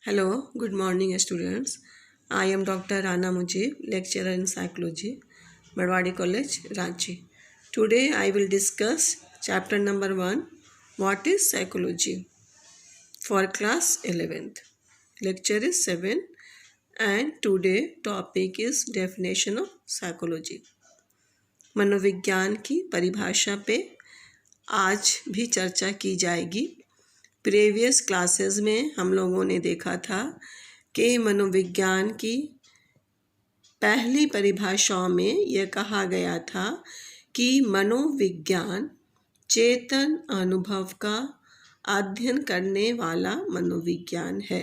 Hello, good morning students. I am Dr. Rana Mujib, lecturer in psychology, Marwadi College, Ranchi. Today I will discuss chapter number 1, what is psychology, for class 11th. Lecture is 7 and today topic is definition of psychology. मनोविज्ञान की परिभाषा पे आज भी चर्चा की जाएगी। Previous classes में हम लोगों ने देखा था कि मनोविज्ञान की पहली परिभाषाओं में यह कहा गया था कि मनोविज्ञान चेतन अनुभव का अध्ययन करने वाला मनोविज्ञान है।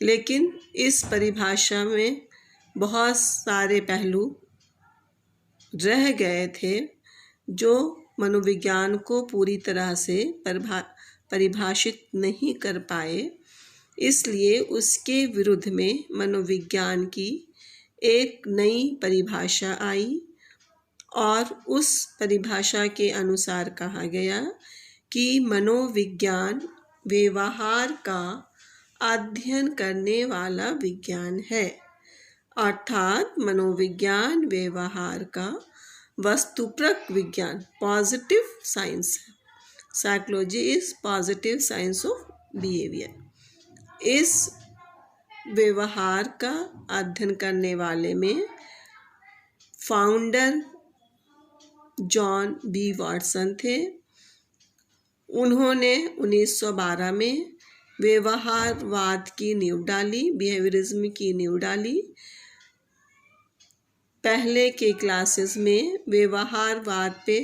लेकिन इस परिभाषा में बहुत सारे पहलू रह गए थे जो मनोविज्ञान को पूरी तरह से परिभाषित नहीं कर पाए। इसलिए उसके विरुद्ध में मनोविज्ञान की एक नई परिभाषा आई और उस परिभाषा के अनुसार कहा गया कि मनोविज्ञान व्यवहार का अध्ययन करने वाला विज्ञान है, अर्थात मनोविज्ञान व्यवहार का वस्तुपरक विज्ञान, पॉजिटिव साइंस है। Psychology is positive science of behaviour. इस व्यवहार का अध्ययन करने वाले में फाउंडर जॉन बी वाटसन थे। उन्होंने 1912 में व्यवहारवाद की नींव डाली, बिहेवियरिज्म की नींव डाली। पहले के क्लासेस में व्यवहारवाद पे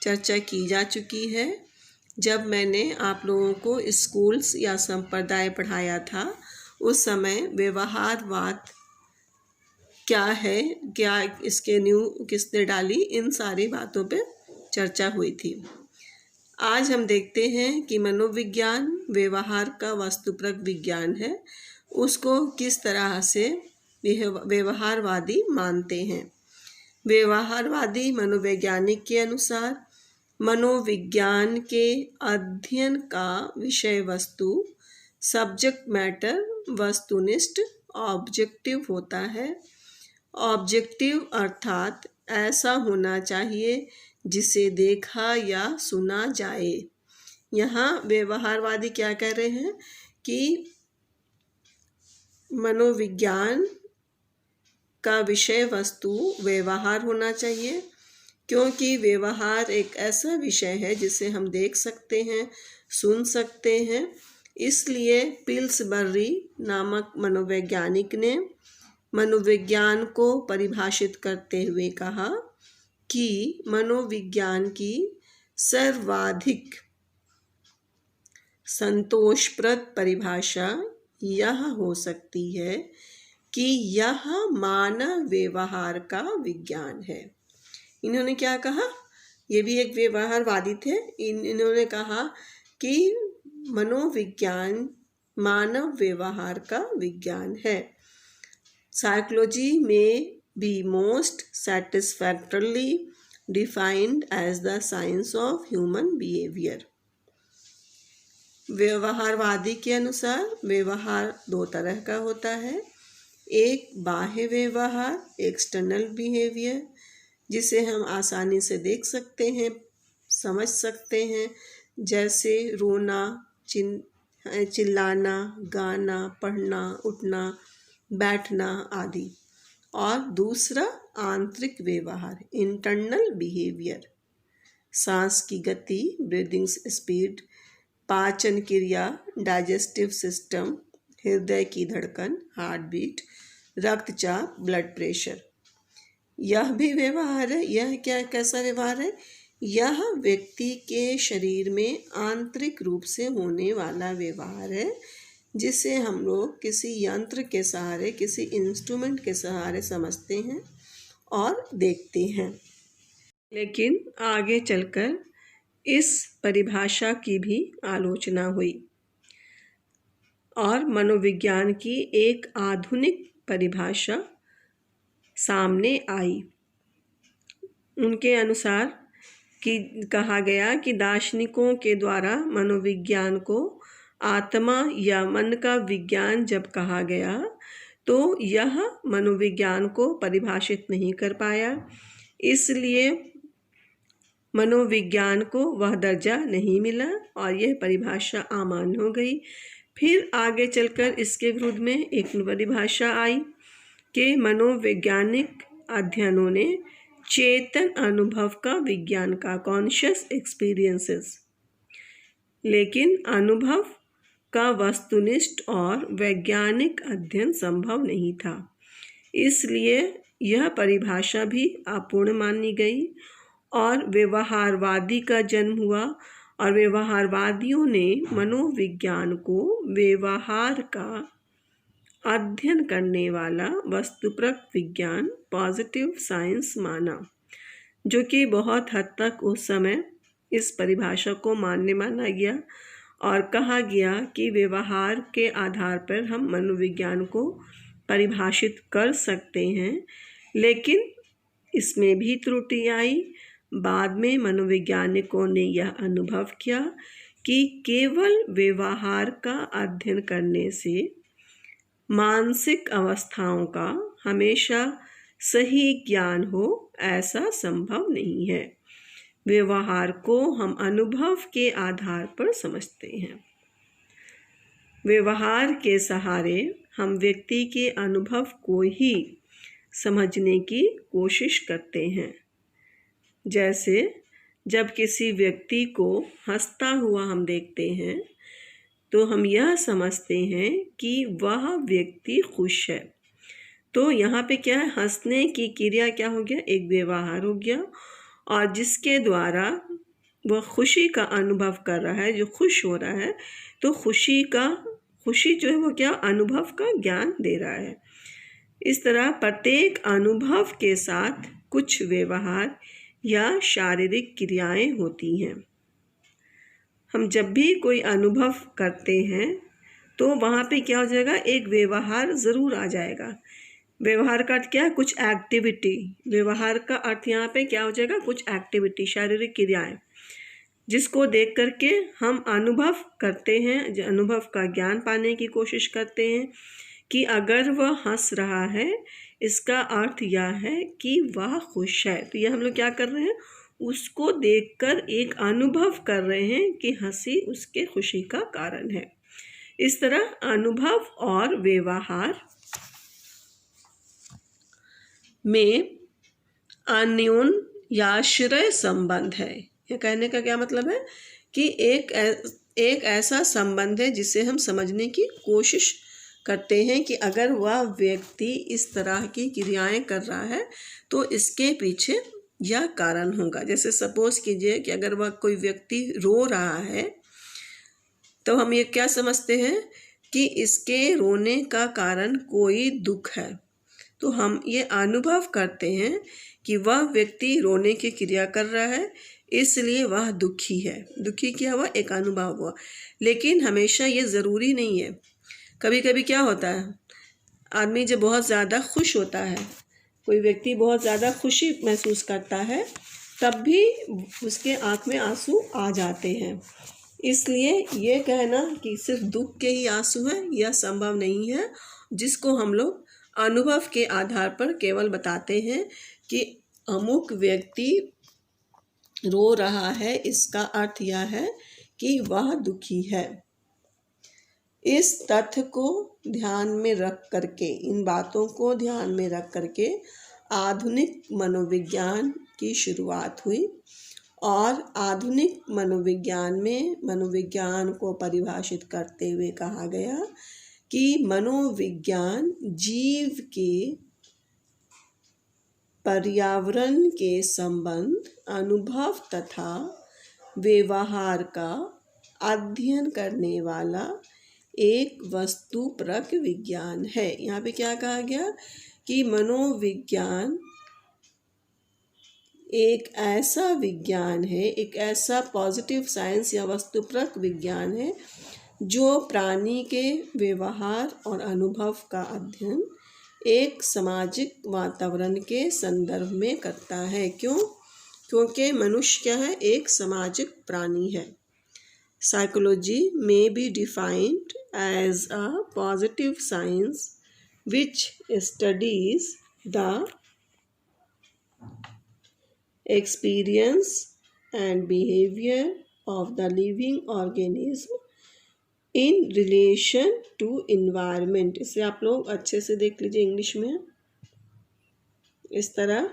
चर्चा की जा चुकी है। जब मैंने आप लोगों को स्कूल्स या संप्रदाय पढ़ाया था उस समय व्यवहारवाद क्या है, क्या इसके नींव किसने डाली, इन सारी बातों पे चर्चा हुई थी। आज हम देखते हैं कि मनोविज्ञान व्यवहार का वस्तुपरक विज्ञान है, उसको किस तरह से व्यवहारवादी मानते हैं। व्यवहारवादी मनोवैज्ञानिक के अनुसार मनोविज्ञान के अध्ययन का विषय वस्तु, सब्जेक्ट मैटर, वस्तुनिष्ठ, ऑब्जेक्टिव होता है। ऑब्जेक्टिव अर्थात ऐसा होना चाहिए जिसे देखा या सुना जाए। यहाँ व्यवहारवादी क्या कह रहे हैं कि मनोविज्ञान का विषय वस्तु व्यवहार होना चाहिए, क्योंकि व्यवहार एक ऐसा विषय है जिसे हम देख सकते हैं, सुन सकते हैं। इसलिए पिल्सबरी नामक मनोवैज्ञानिक ने मनोविज्ञान को परिभाषित करते हुए कहा कि मनोविज्ञान की सर्वाधिक संतोषप्रद परिभाषा यह हो सकती है कि यह मानव व्यवहार का विज्ञान है। इन्होंने क्या कहा, ये भी एक व्यवहारवादी थे। इन्होंने कहा कि मनोविज्ञान मानव व्यवहार का विज्ञान है। साइकोलॉजी में be most satisfactorily defined as the science of human behavior। व्यवहारवादी के अनुसार व्यवहार दो तरह का होता है, एक बाह्य व्यवहार, एक्सटर्नल बिहेवियर, जिसे हम आसानी से देख सकते हैं, समझ सकते हैं, जैसे रोना, चिल्लाना, गाना, पढ़ना, उठना, बैठना आदि। और दूसरा आंतरिक व्यवहार, इंटरनल बिहेवियर, सांस की गति, ब्रीदिंग स्पीड, पाचन क्रिया, डाइजेस्टिव सिस्टम, हृदय की धड़कन, हार्ट बीट, रक्तचाप, ब्लड प्रेशर, यह भी व्यवहार है। यह क्या कैसा व्यवहार है? यह व्यक्ति के शरीर में आंतरिक रूप से होने वाला व्यवहार है, जिसे हम लोग किसी यंत्र के सहारे, किसी इंस्ट्रूमेंट के सहारे समझते हैं और देखते हैं। लेकिन आगे चलकर इस परिभाषा की भी आलोचना हुई और मनोविज्ञान की एक आधुनिक परिभाषा सामने आई। उनके अनुसार कि कहा गया कि दार्शनिकों के द्वारा मनोविज्ञान को आत्मा या मन का विज्ञान जब कहा गया तो यह मनोविज्ञान को परिभाषित नहीं कर पाया, इसलिए मनोविज्ञान को वह दर्जा नहीं मिला और यह परिभाषा अमान्य हो गई। फिर आगे चलकर इसके विरुद्ध में एक परिभाषा आई कि मनोवैज्ञानिक अध्ययनों ने चेतन अनुभव का विज्ञान का, कॉन्शियस एक्सपीरियंसेस, लेकिन अनुभव का वस्तुनिष्ठ और वैज्ञानिक अध्ययन संभव नहीं था, इसलिए यह परिभाषा भी अपूर्ण मानी गई और व्यवहारवादी का जन्म हुआ और व्यवहारवादियों ने मनोविज्ञान को व्यवहार का अध्ययन करने वाला वस्तुपरक विज्ञान, पॉजिटिव साइंस माना, जो कि बहुत हद तक उस समय इस परिभाषा को मान्य माना गया और कहा गया कि व्यवहार के आधार पर हम मनोविज्ञान को परिभाषित कर सकते हैं। लेकिन इसमें भी त्रुटि आई। बाद में मनोवैज्ञानिकों ने यह अनुभव किया कि केवल व्यवहार का अध्ययन करने से मानसिक अवस्थाओं का हमेशा सही ज्ञान हो, ऐसा संभव नहीं है। व्यवहार को हम अनुभव के आधार पर समझते हैं। व्यवहार के सहारे हम व्यक्ति के अनुभव को ही समझने की कोशिश करते हैं। जैसे जब किसी व्यक्ति को हंसता हुआ हम देखते हैं तो हम यह समझते हैं कि वह व्यक्ति खुश है। तो यहाँ पे क्या है, हंसने की क्रिया क्या हो गया, एक व्यवहार हो गया और जिसके द्वारा वह खुशी का अनुभव कर रहा है, जो खुश हो रहा है, तो खुशी जो है वो क्या, अनुभव का ज्ञान दे रहा है। इस तरह प्रत्येक अनुभव के साथ कुछ व्यवहार या शारीरिक क्रियाएं होती हैं। हम जब भी कोई अनुभव करते हैं तो वहाँ पे क्या हो जाएगा, एक व्यवहार ज़रूर आ जाएगा। व्यवहार का अर्थ क्या है, कुछ एक्टिविटी। व्यवहार का अर्थ यहाँ पे क्या हो जाएगा, कुछ एक्टिविटी, शारीरिक क्रियाएं, जिसको देख करके हम अनुभव करते हैं, जो अनुभव का ज्ञान पाने की कोशिश करते हैं कि अगर वह हंस रहा है इसका अर्थ यह है कि वह खुश है। तो यह हम लोग क्या कर रहे हैं, उसको देखकर एक अनुभव कर रहे हैं कि हंसी उसके खुशी का कारण है। इस तरह अनुभव और व्यवहार में अन्योन याश्रय संबंध है। यह कहने का क्या मतलब है कि एक ऐसा संबंध है जिसे हम समझने की कोशिश करते हैं कि अगर वह व्यक्ति इस तरह की क्रियाएं कर रहा है तो इसके पीछे यह कारण होगा। जैसे सपोज कीजिए कि अगर वह कोई व्यक्ति रो रहा है तो हम ये क्या समझते हैं कि इसके रोने का कारण कोई दुख है। तो हम ये अनुभव करते हैं कि वह व्यक्ति रोने की क्रिया कर रहा है, इसलिए वह दुखी है। दुखी क्या हुआ, एक अनुभव हुआ। लेकिन हमेशा ये ज़रूरी नहीं है। कभी कभी क्या होता है, आदमी जब बहुत ज़्यादा खुश होता है, कोई व्यक्ति बहुत ज़्यादा खुशी महसूस करता है, तब भी उसके आँख में आंसू आ जाते हैं। इसलिए ये कहना कि सिर्फ दुख के ही आंसू हैं, यह संभव नहीं है, जिसको हम लोग अनुभव के आधार पर केवल बताते हैं कि अमुक व्यक्ति रो रहा है, इसका अर्थ यह है कि वह दुखी है। इस तथ्य को ध्यान में रख करके, इन बातों को ध्यान में रख करके आधुनिक मनोविज्ञान की शुरुआत हुई और आधुनिक मनोविज्ञान में मनोविज्ञान को परिभाषित करते हुए कहा गया कि मनोविज्ञान जीव के पर्यावरण के संबंध, अनुभव तथा व्यवहार का अध्ययन करने वाला एक वस्तुपरक विज्ञान है। यहाँ पे क्या कहा गया कि मनोविज्ञान एक ऐसा विज्ञान है, एक ऐसा पॉजिटिव साइंस या वस्तुपरक विज्ञान है जो प्राणी के व्यवहार और अनुभव का अध्ययन एक सामाजिक वातावरण के संदर्भ में करता है। क्योंकि मनुष्य क्या है, एक सामाजिक प्राणी है। Psychology may be defined as a positive science which studies the experience and behavior of the living organism in relation to environment। इसे आप लोग अच्छे से देख लीजिए इंग्लिश में इस तरह।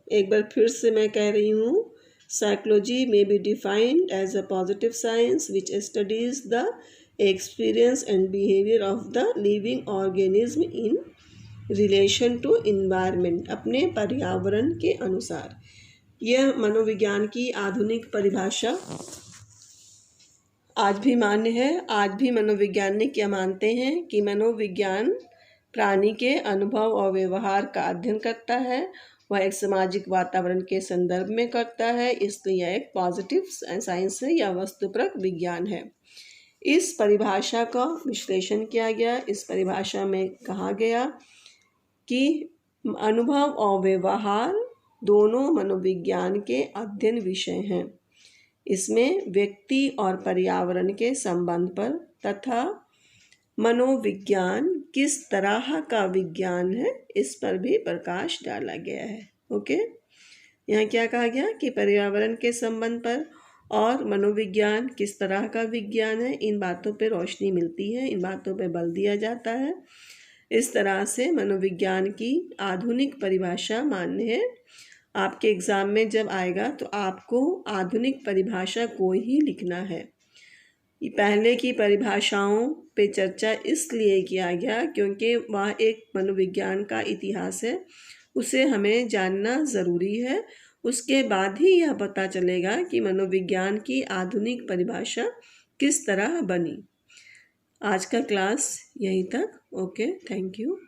एक बार फिर से मैं कह रही हूँ, साइकोलॉजी में be defined as a positive science which studies the experience and behaviour of the living organism in relation to environment, अपने पर्यावरण के अनुसार। यह मनोविज्ञान की आधुनिक परिभाषा आज भी मान्य है। आज भी मनोवैज्ञानिक क्या मानते हैं कि मनोविज्ञान प्राणी के अनुभव और व्यवहार का अध्ययन करता है, वह एक सामाजिक वातावरण के संदर्भ में करता है, इसलिए यह एक पॉजिटिव साइंस है या वस्तुपरक विज्ञान है। इस परिभाषा का विश्लेषण किया गया। इस परिभाषा में कहा गया कि अनुभव और व्यवहार दोनों मनोविज्ञान के अध्ययन विषय हैं। इसमें व्यक्ति और पर्यावरण के संबंध पर तथा मनोविज्ञान किस तरह का विज्ञान है इस पर भी प्रकाश डाला गया है। ओके, यहाँ क्या कहा गया कि पर्यावरण के संबंध पर और मनोविज्ञान किस तरह का विज्ञान है, इन बातों पर रोशनी मिलती है, इन बातों पर बल दिया जाता है। इस तरह से मनोविज्ञान की आधुनिक परिभाषा मान्य है। आपके एग्ज़ाम में जब आएगा तो आपको आधुनिक परिभाषा को ही लिखना है। पहले की परिभाषाओं पे चर्चा इसलिए किया गया क्योंकि वह एक मनोविज्ञान का इतिहास है, उसे हमें जानना ज़रूरी है। उसके बाद ही यह पता चलेगा कि मनोविज्ञान की आधुनिक परिभाषा किस तरह बनी। आज का क्लास यहीं तक। Okay, thank you.